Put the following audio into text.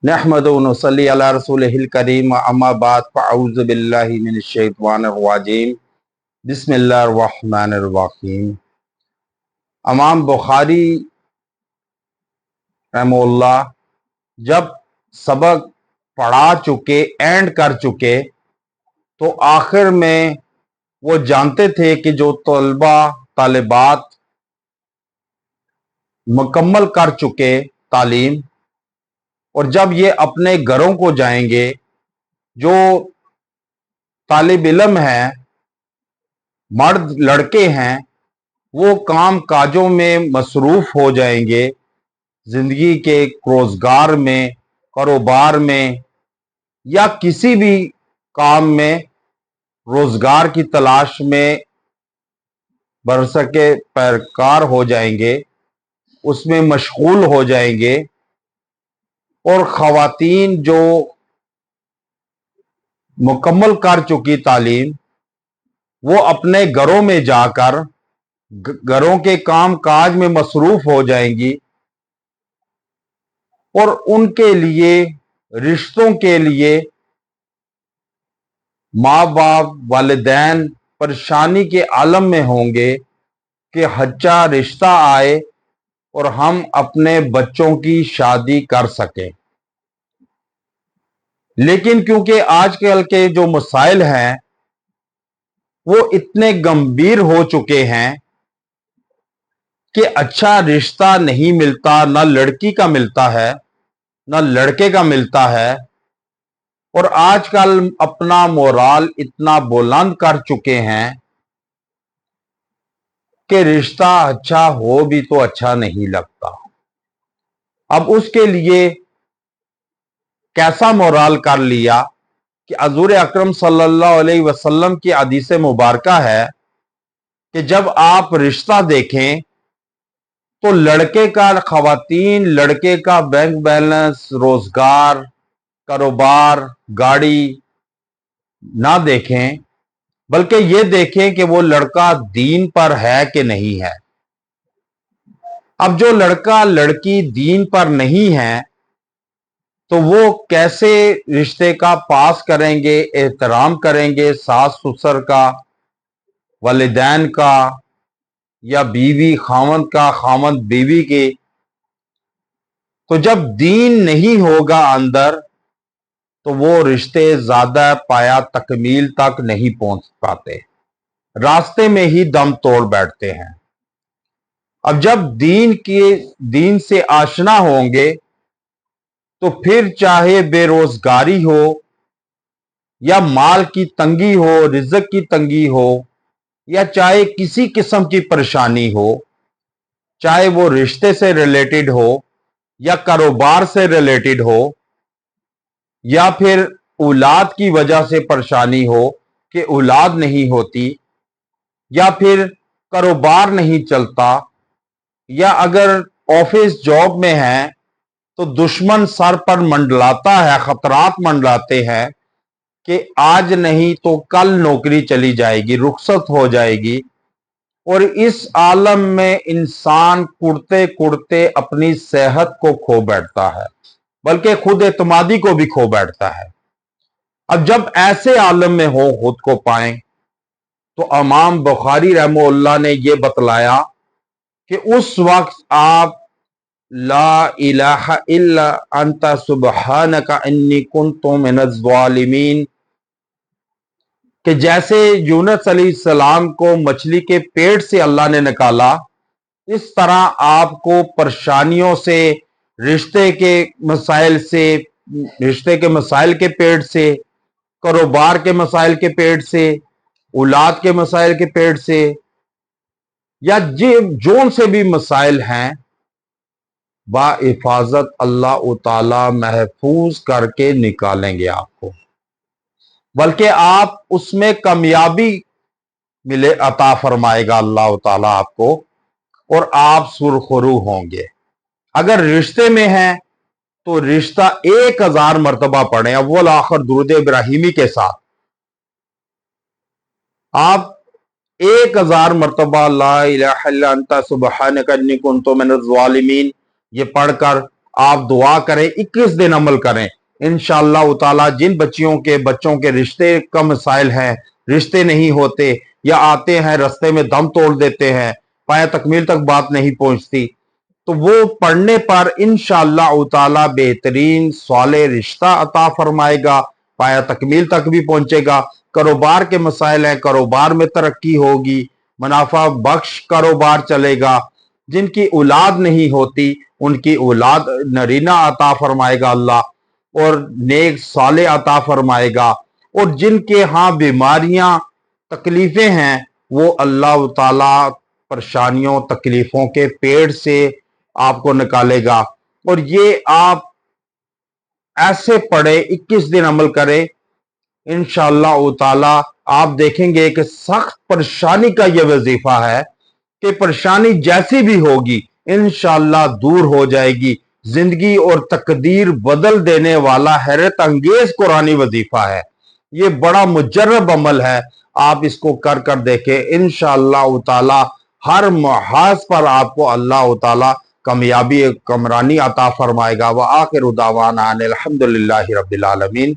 नहमदु व नसल्ली अला रसूलिहिल करीम अम्मा बाद फ़अऊज़ु बिल्लाहि मिनश शैतानिर रजीम बिस्मिल्लाहिर रहमानिर रहीम। इमाम बुखारी रहमहुल्लाह जब सबक पढ़ा चुके एंड कर चुके तो आखिर में वो जानते थे कि जो तलबा तालिबात मुकम्मल कर चुके तालीम और जब ये अपने घरों को जाएंगे, जो तालिब इल्म हैं, मर्द लड़के हैं, वो काम काजों में मसरूफ हो जाएंगे, जिंदगी के रोजगार में, कारोबार में या किसी भी काम में रोजगार की तलाश में बरसके पैरकार हो जाएंगे, उसमें मशगूल हो जाएंगे। और खवातीन जो मुकम्मल कर चुकी तालीम वो अपने घरों में जाकर घरों के काम काज में मसरूफ हो जाएंगी और उनके लिए रिश्तों के लिए माँ बाप वालिदैन परेशानी के आलम में होंगे कि अच्छा रिश्ता आए और हम अपने बच्चों की शादी कर सकें। लेकिन क्योंकि आजकल के जो मसाइल हैं वो इतने गंभीर हो चुके हैं कि अच्छा रिश्ता नहीं मिलता, ना लड़की का मिलता है ना लड़के का मिलता है। और आजकल अपना मोराल इतना बुलंद कर चुके हैं कि रिश्ता अच्छा हो भी तो अच्छा नहीं लगता। अब उसके लिए कैसा मोराल कर लिया कि हजूर अकरम सल्लल्लाहु अलैहि वसल्लम की हदीस मुबारका है कि जब आप रिश्ता देखें तो लड़के का खवातीन, लड़के का बैंक बैलेंस, रोजगार, कारोबार, गाड़ी ना देखें, बल्कि ये देखें कि वो लड़का दीन पर है कि नहीं है। अब जो लड़का लड़की दीन पर नहीं है तो वो कैसे रिश्ते का पास करेंगे, एहतराम करेंगे सास ससुर का, वालिदैन का, या बीवी खामद का, खामद बीवी के। तो जब दीन नहीं होगा अंदर तो वो रिश्ते ज्यादा पाया तकमील तक नहीं पहुंच पाते, रास्ते में ही दम तोड़ बैठते हैं। अब जब दीन से आशना होंगे तो फिर चाहे बेरोजगारी हो या माल की तंगी हो, रिज़्क की तंगी हो, या चाहे किसी किस्म की परेशानी हो, चाहे वो रिश्ते से रिलेटेड हो या कारोबार से रिलेटेड हो या फिर औलाद की वजह से परेशानी हो कि औलाद नहीं होती, या फिर कारोबार नहीं चलता, या अगर ऑफिस जॉब में है तो दुश्मन सर पर मंडलाता है, खतरात मंडलाते हैं कि आज नहीं तो कल नौकरी चली जाएगी, रुखसत हो जाएगी। और इस आलम में इंसान कुड़ते कुड़ते अपनी सेहत को खो बैठता है, बल्कि खुद एतमादी को भी खो बैठता है। अब जब ऐसे आलम में हो खुद को पाए तो इमाम बुखारी रहमहुल्लाह ने यह बतलाया कि उस वक्त आप ला इलाहा इल्ला अंता सुब्हानका अन्नी कुन्तु मिनज़ ज़ालिमीन, कि जैसे यूनुस अलैहिस्सलाम को मछली के पेट से अल्लाह ने निकाला, इस तरह आपको परेशानियों से, रिश्ते के मसाइल से, रिश्ते के मसाइल के पेट से, कारोबार के मसाइल के पेट से, औलाद के मसाइल के पेट से, या जोन से भी मसाइल हैं, बाहिफाजत अल्लाह ताला महफूज करके निकालेंगे आपको, बल्कि आप उसमें कामयाबी मिले अता फरमाएगा अल्लाह ताला आपको, और आप सुरखरू होंगे। अगर रिश्ते में हैं तो रिश्ता 1000 मरतबा पढ़े अव्वल आखिर दुरूद इब्राहिमी के साथ। आप 1000 मरतबा ला इलाहा इल्ला अंता सुब्हानका अन्नी कुन्तु मिनज़ ज़ालिमीन ये पढ़कर آپ دعا کریں، 21 دن عمل کریں، انشاءاللہ تعالی جن بچوں کے رشتے کا مسائل ہیں، رشتے نہیں ہوتے یا آتے ہیں رستے میں دم توڑ دیتے ہیں، پایہ تکمیل تک بات نہیں پہنچتی، تو وہ پڑھنے پر انشاءاللہ تعالی بہترین صالح رشتہ عطا فرمائے گا، پایہ تکمیل تک بھی پہنچے گا۔ کاروبار کے مسائل ہیں، کاروبار میں ترقی ہوگی، منافع بخش کاروبار چلے گا۔ جن کی اولاد نہیں ہوتی ان کی اولاد نرینہ عطا فرمائے گا اللہ، اور نیک صالح عطا فرمائے گا، اور جن کے ہاں بیماریاں تکلیفیں ہیں وہ اللہ تعالی پریشانیوں تکلیفوں کے پیڑ سے آپ کو نکالے گا۔ اور یہ آپ ایسے پڑھے، 21 دن عمل کرے، انشاءاللہ تعالی آپ دیکھیں گے کہ سخت پریشانی کا یہ وظیفہ ہے کہ پریشانی جیسی بھی ہوگی انشاءاللہ دور ہو جائے گی۔ زندگی اور تقدیر بدل دینے والا حیرت انگیز قرآنی وظیفہ ہے، یہ بڑا مجرب عمل ہے، آپ اس کو کر کر دیکھیں، انشاءاللہ تعالی ہر محاذ پر آپ کو اللہ تعالی کامیابی کمرانی عطا فرمائے گا۔ وآخر دعوانا ان الحمدللہ رب العالمین۔